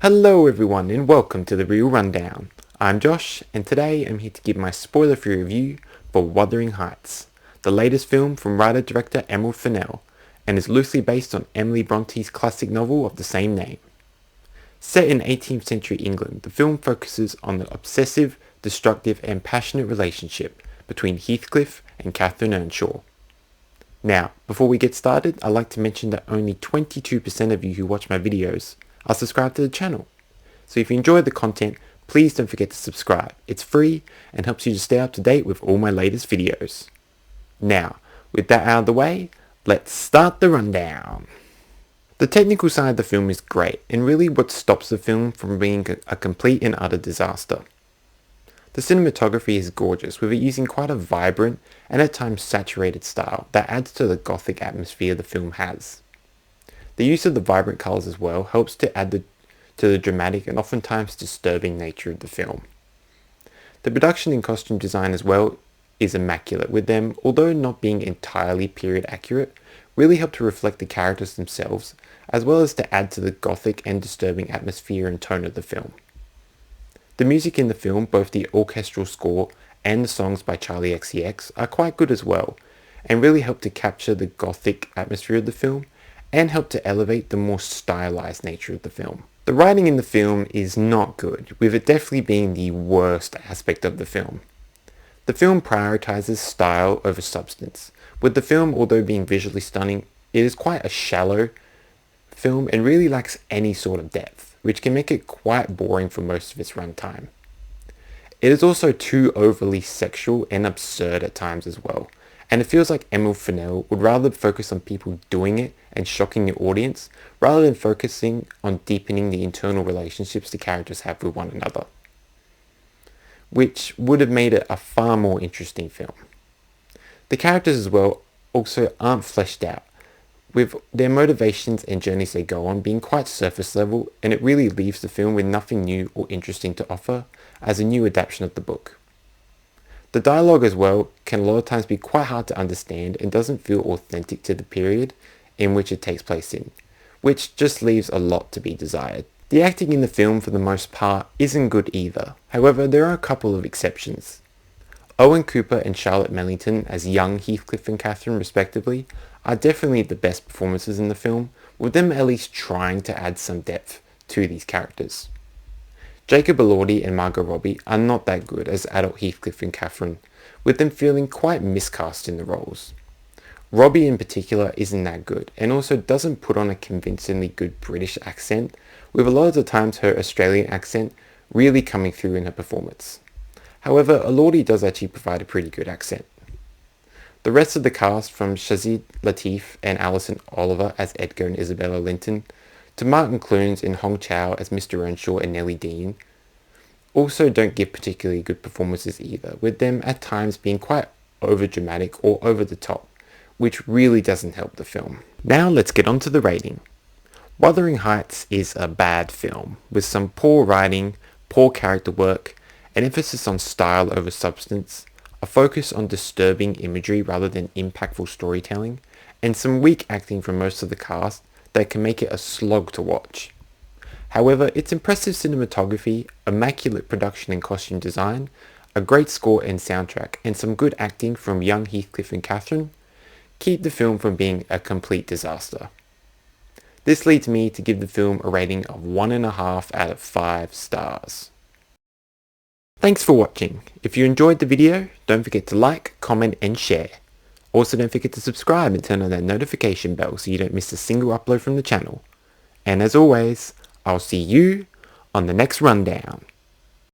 Hello everyone and welcome to the Real Rundown. I'm Josh and today I'm here to give my spoiler-free review for Wuthering Heights, the latest film from writer-director Emerald Fennell and is loosely based on Emily Bronte's classic novel of the same name. Set in 18th century England, the film focuses on the obsessive, destructive and passionate relationship between Heathcliff and Catherine Earnshaw. Now, before we get started, I'd like to mention that only 22% of you who watch my videos are subscribed to the channel. So if you enjoy the content, please don't forget to subscribe. It's free and helps you to stay up to date with all my latest videos. Now, with that out of the way, let's start the rundown. The technical side of the film is great and really what stops the film from being a complete and utter disaster. The cinematography is gorgeous, with it using quite a vibrant and at times saturated style that adds to the gothic atmosphere the film has. The use of the vibrant colours as well helps to add to the dramatic and oftentimes disturbing nature of the film. The production and costume design as well is immaculate, with them, although not being entirely period accurate, really help to reflect the characters themselves as well as to add to the gothic and disturbing atmosphere and tone of the film. The music in the film, both the orchestral score and the songs by Charlie XCX, are quite good as well and really help to capture the gothic atmosphere of the film and help to elevate the more stylized nature of the film. The writing in the film is not good, with it definitely being the worst aspect of the film. The film prioritizes style over substance. With the film, although being visually stunning, it is quite a shallow film and really lacks any sort of depth, which can make it quite boring for most of its runtime. It is also too overly sexual and absurd at times as well, and it feels like Emerald Fennell would rather focus on people doing it and shocking the audience rather than focusing on deepening the internal relationships the characters have with one another, which would have made it a far more interesting film. The characters as well also aren't fleshed out, with their motivations and journeys they go on being quite surface level, and it really leaves the film with nothing new or interesting to offer as a new adaptation of the book. The dialogue as well can a lot of times be quite hard to understand and doesn't feel authentic to the period in which it takes place in, which just leaves a lot to be desired. The acting in the film for the most part isn't good either. However, there are a couple of exceptions. Owen Cooper and Charlotte Mellington as young Heathcliff and Catherine respectively are definitely the best performances in the film, with them at least trying to add some depth to these characters. Jacob Elordi and Margot Robbie are not that good as adult Heathcliff and Catherine, with them feeling quite miscast in the roles. Robbie in particular isn't that good, and also doesn't put on a convincingly good British accent, with a lot of the times her Australian accent really coming through in her performance. However, Elordi does actually provide a pretty good accent. The rest of the cast, from Shazid Latif and Alison Oliver as Edgar and Isabella Linton, to Martin Clunes and Hong Chow as Mr. Earnshaw and Nellie Dean, also don't give particularly good performances either, with them at times being quite overdramatic or over the top, which really doesn't help the film. Now let's get on to the rating. Wuthering Heights is a bad film, with some poor writing, poor character work, an emphasis on style over substance, a focus on disturbing imagery rather than impactful storytelling, and some weak acting from most of the cast that can make it a slog to watch. However, its impressive cinematography, immaculate production and costume design, a great score and soundtrack, and some good acting from young Heathcliff and Catherine keep the film from being a complete disaster. This leads me to give the film a rating of 1.5 out of 5 stars. Thanks for watching. If you enjoyed the video, don't forget to like, comment and share. Also don't forget to subscribe and turn on that notification bell so you don't miss a single upload from the channel. And as always, I'll see you on the next rundown.